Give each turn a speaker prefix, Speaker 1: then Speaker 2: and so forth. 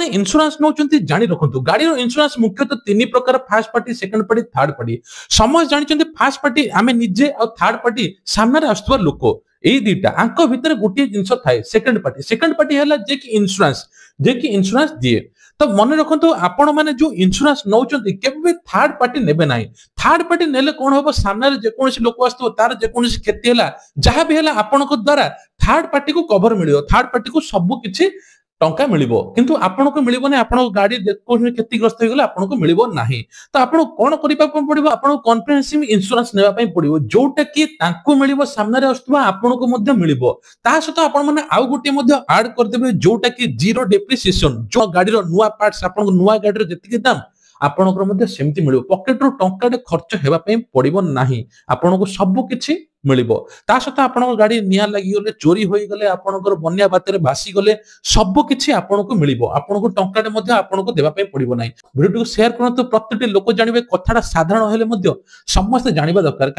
Speaker 1: जोने इंश्योरेंस नौचंती जानि रखंतु गाड़ी रो इंश्योरेंस मुख्यतः तीन प्रकार first party second party third party समस्त जानिचंती फर्स्ट पार्टी आमे निजे और थर्ड पार्टी सामने रे आस्तुवा लोक एई दीटा आंको भितर गोटे जिंस थाए सेकंड पार्टी हला जे कि इंश्योरेंस दिए तो मन रखंतु आपण माने जो इंश्योरेंस नौचंती केबे थर्ड पार्टी नेबे नाही थर्ड पार्टी नेले कोन होबो सामने रे जे कोनसी लोक आस्तु तार जे कोनसी क्षति हला जहां भी हला आपण को द्वारा थर्ड पार्टी को कवर मिलियो थर्ड पार्टी को सब किछि टंका मिलिबो किंतु आपण को मिलिबो नै आपण गाड़ी कोन क्षतिग्रस्त हो गेला आपण को मिलिबो नाही तो आपण कोन करिबा पड़िबो आपण कॉम्प्रिहेंसिव इंश्योरेंस नेबा पई पड़िबो जोटा कि तांको मिलिबो सामने रे आस्तुवा आपण को मध्ये मिलिबो ता सहित आपण माने आउ गोटे मध्ये ऐड कर देबे जोटा कि जीरो डेप्रिसिएशन जो गाड़ी रो नुवा पार्ट्स आपण को नुवा गाड़ी रो जति दाम आपणकर मध्ये सेमति मिलिबो पॉकेट रो टंकाटे खर्च हेबा पई पड़िबो नाही आपण को सब किछि मिलिबो ता सहित आपण गाड़ी निया लागि गले चोरी होई गले आपणकर बन्या बातरे भासी गले सब किछि आपण को मिलिबो आपण को टंकाटे मध्ये आपण को देबा पई पड़िबो नाही वीडियो को शेयर करंतु प्रत्येक लोक जानिबे कथाटा साधारण हेले मध्ये समस्त जानिबा दरकार।